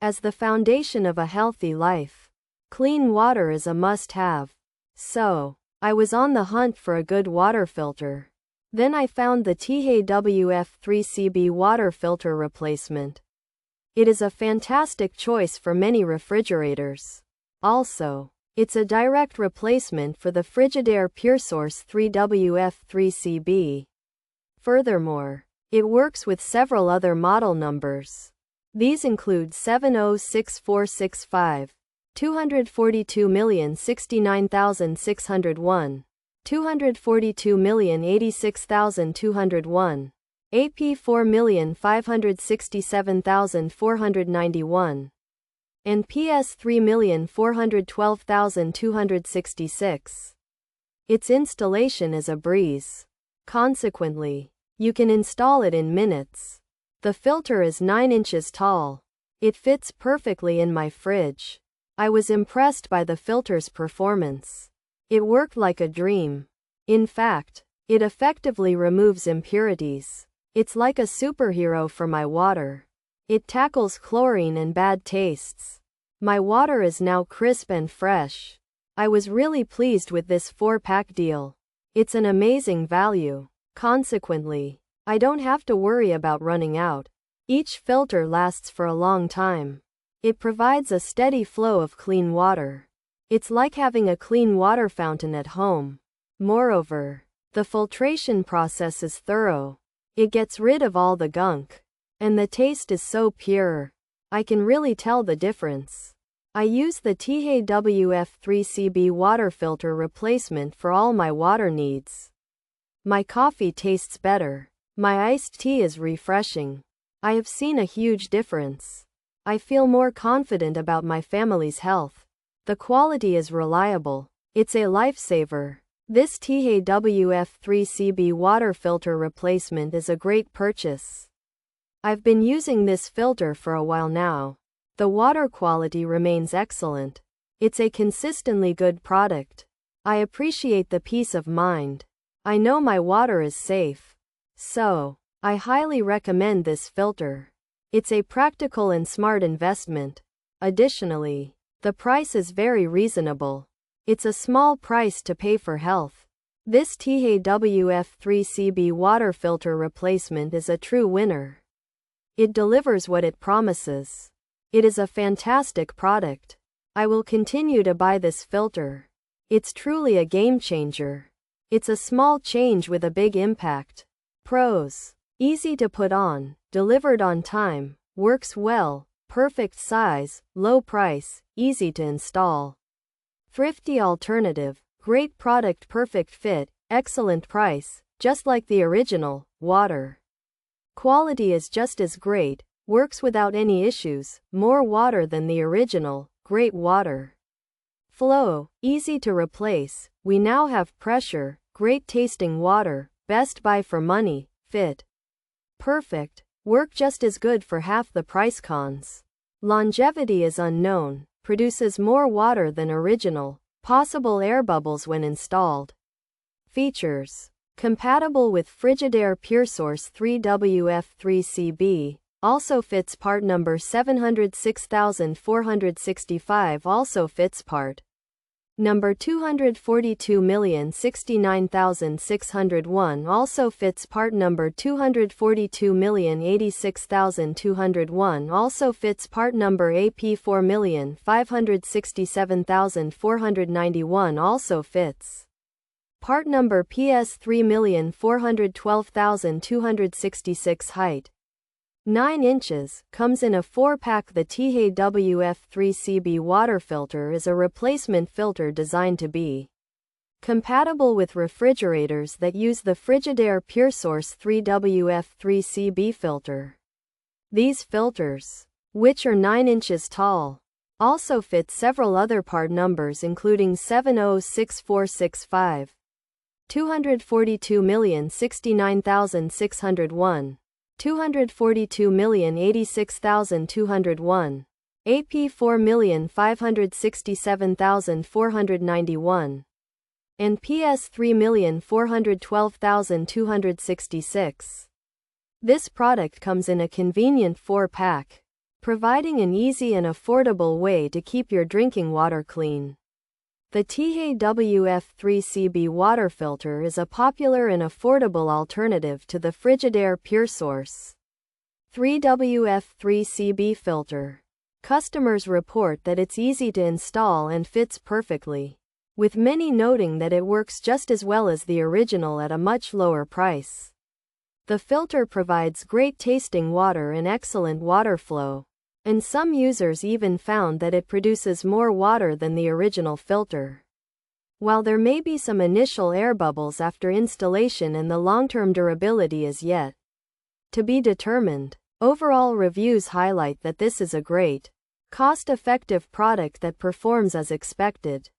As the foundation of a healthy life, clean water is a must-have. So, I was on the hunt for a good water filter. Then I found the TEEHAY WF3CB water filter replacement. It is a fantastic choice for many refrigerators. Also, it's a direct replacement for the Frigidaire PureSource 3WF3CB. Furthermore, it works with several other model numbers. These include 706465, 242,069,601, 242,086,201, AP 4,567,491, and PS 3,412,266. Its installation is a breeze. Consequently, you can install it in minutes. The filter is 9 inches tall. It fits perfectly in my fridge. I was impressed by the filter's performance. It worked like a dream. In fact, it effectively removes impurities. It's like a superhero for my water. It tackles chlorine and bad tastes. My water is now crisp and fresh. I was really pleased with this 4-pack deal. It's an amazing value. Consequently, I don't have to worry about running out. Each filter lasts for a long time. It provides a steady flow of clean water. It's like having a clean water fountain at home. Moreover, the filtration process is thorough. It gets rid of all the gunk. And the taste is so pure. I can really tell the difference. I use the TEEHAY WF3CB water filter replacement for all my water needs. My coffee tastes better. My iced tea is refreshing. I have seen a huge difference. I feel more confident about my family's health. The quality is reliable. It's a lifesaver. This TEEHAY WF3CB water filter replacement is a great purchase. I've been using this filter for a while now. The water quality remains excellent. It's a consistently good product. I appreciate the peace of mind. I know my water is safe. So, I highly recommend this filter. It's a practical and smart investment. Additionally, the price is very reasonable. It's a small price to pay for health. This TEEHAY WF3CB water filter replacement is a true winner. It delivers what it promises. It is a fantastic product. I will continue to buy this filter. It's truly a game changer. It's a small change with a big impact. Pros: easy to put on, delivered on time, works well, perfect size, low price, easy to install. Thrifty alternative, great product, perfect fit, excellent price, just like the original. Water quality is just as great, works without any issues, more water than the original, great water flow, easy to replace. We now have pressure, great tasting water, best buy for money, fit, perfect, work just as good for half the price. Cons: longevity is unknown, produces more water than original, possible air bubbles when installed. Features: compatible with Frigidaire PureSource 3WF3CB, also fits part number 706,465, also fits part number 242,069,601, also fits part number 242,086,201, also fits part number AP 4,567,491, also fits part number PS 3,412,266. Height 9 inches, comes in a 4-pack. The TEEHAY WF3CB water filter is a replacement filter designed to be compatible with refrigerators that use the Frigidaire PureSource 3WF3CB filter. These filters, which are 9 inches tall, also fit several other part numbers including 706465, 242,069,601, 242,086,201, AP 4,567,491, and PS 3,412,266. This product comes in a convenient 4-pack. providing an easy and affordable way to keep your drinking water clean. The TEEHAY WF3CB water filter is a popular and affordable alternative to the Frigidaire PureSource 3WF3CB filter. Customers report that it's easy to install and fits perfectly, with many noting that it works just as well as the original at a much lower price. The filter provides great tasting water and excellent water flow, and some users even found that it produces more water than the original filter. While there may be some initial air bubbles after installation and the long-term durability is yet to be determined, overall reviews highlight that this is a great, cost-effective product that performs as expected.